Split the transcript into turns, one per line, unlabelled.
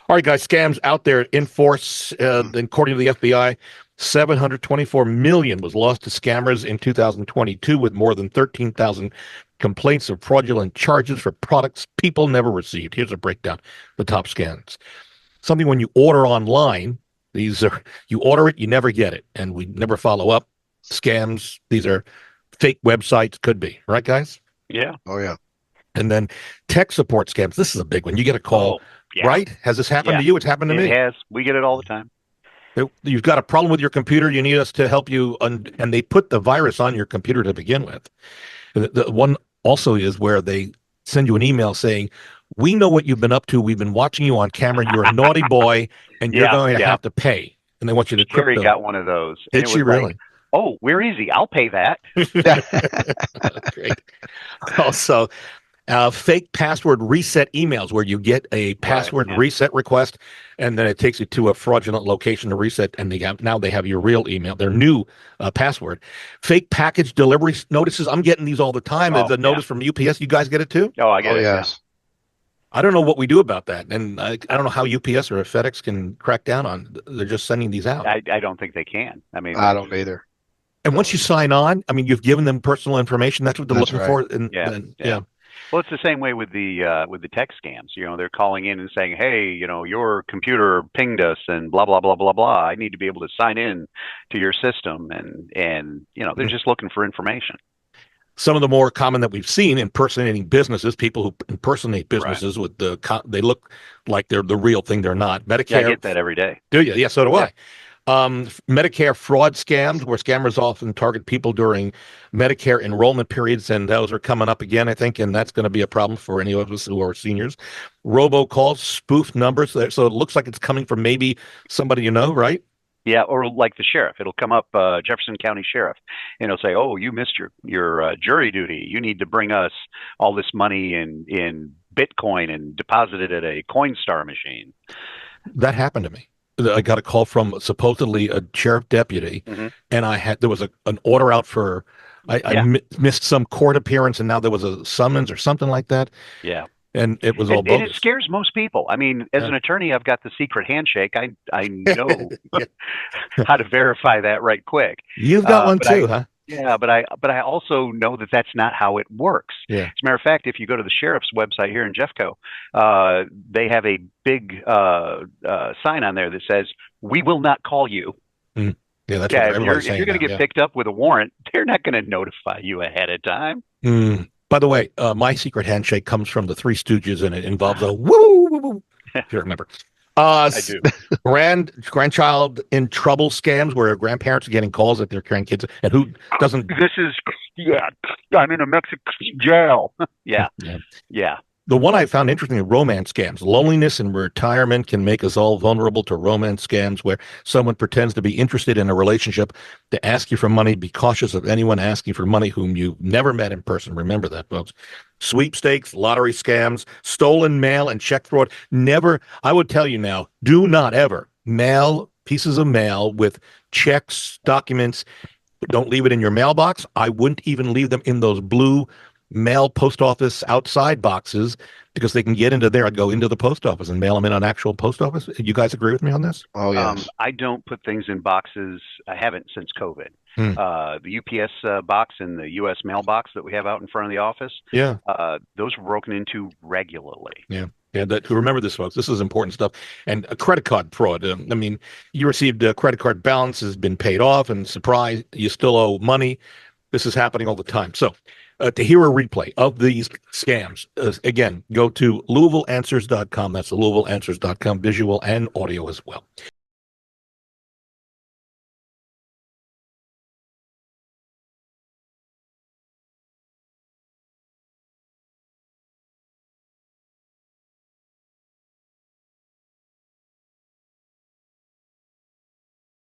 All right, guys, scams out there in force. According to the FBI, 724 million was lost to scammers in 2022, with more than 13,000 complaints of fraudulent charges for products people never received. Here's a breakdown: the top scams. Something when you order online, these are you order it, you never get it, and we never follow up. Scams, these are fake websites, could be, right, guys?
Yeah.
Oh yeah.
And then tech support scams. This is a big one. You get a call,
Oh, yeah.
right? Has this happened
Yeah.
to you? It's happened to
It
me.
has. We get it all the time.
You've got a problem with your computer. You need us to help you, and they put the virus on your computer to begin with. The one also is where they send you an email saying, "We know what you've been up to. We've been watching you on camera. You're a naughty boy, and you're
Yeah,
going to
yeah.
have to pay." And they want you to
Sherry
crypto.
got one of those. And
Did
it
she
was like,
really?
oh, we're easy. I'll pay that.
Great. Also, fake password reset emails where you get a password
yeah.
reset request, and then it takes you to a fraudulent location to reset, and now they have your real email, their new password. Fake package delivery notices. I'm getting these all the time.
Oh,
The notice from UPS. You guys get it too?
Oh, I get
Oh
it.
yes.
I don't know what we do about that, and I don't know how UPS or FedEx can crack down on. They're just sending these out.
I don't think they can. I mean,
I don't either.
And once you sign on, I mean, you've given them personal information. That's what they're
That's
looking
right.
for. And
Yeah,
then,
yeah. Well, it's the same way with the tech scams. You know, they're calling in and saying, "Hey, you know, your computer pinged us and blah blah blah blah blah. I need to be able to sign in to your system," and you know, they're just looking for information.
Some of the more common that we've seen, impersonating businesses, people who impersonate businesses with they look like they're the real thing. They're not. Medicare.
Yeah, I get that every day.
Do you? Yeah, so do
Yeah.
I. Medicare fraud scams, where scammers often target people during Medicare enrollment periods, and those are coming up again, I think, and that's going to be a problem for any of us who are seniors. Robocalls, spoof numbers, so it looks like it's coming from maybe somebody you know, right?
Yeah, or like the sheriff, it'll come up, Jefferson County Sheriff, and it'll say, "Oh, you missed your jury duty. You need to bring us all this money in Bitcoin and deposit it at a Coinstar machine."
That happened to me. I got a call from supposedly a sheriff deputy,
Hmm.
and there was an order out for, I missed some court appearance, and now there was a summons or something like that,
Yeah.
and it was all
And it
bogus.
scares most people. I mean, as an attorney, I've got the secret handshake. I know how to verify that right quick.
You've got one
but
too, huh?
Yeah, but I also know that that's not how it works.
Yeah.
As a matter of fact, if you go to the sheriff's website here in Jeffco, they have a big sign on there that says, "We will not call you."
Mm. Yeah, that's
Yeah,
what
if
everybody's
you're
saying
going to
now,
get
yeah.
picked up with a warrant, they're not going to notify you ahead of time.
Mm. By the way, my secret handshake comes from the Three Stooges, and it involves a woo, woo, woo, if you remember.
I do.
Grandchild in trouble scams where grandparents are getting calls at their grandkids, and who doesn't?
This is, yeah, I'm in a Mexican jail. Yeah,
Yeah.
yeah.
The one I found interesting are romance scams. Loneliness and retirement can make us all vulnerable to romance scams where someone pretends to be interested in a relationship to ask you for money. Be cautious of anyone asking for money whom you've never met in person. Remember that, folks. Sweepstakes, lottery scams, stolen mail, and check fraud. Never, I would tell you now, do not ever mail pieces of mail with checks, documents. Don't leave it in your mailbox. I wouldn't even leave them in those blue mail post office outside boxes because they can get into there. I'd go into the post office and mail them in an actual post office. You guys agree with me on this?
Oh yes.
I don't put things in boxes. I haven't since COVID.
Hmm.
The UPS box and the US mailbox that we have out in front of the office,
Yeah.
those were broken into regularly.
Yeah. Yeah, remember this, folks. This is important stuff. And a credit card fraud. I mean, you received a credit card balance has been paid off, and surprise, you still owe money. This is happening all the time. So to hear a replay of these scams, again, go to LouisvilleAnswers.com. That's LouisvilleAnswers.com, visual and audio as well.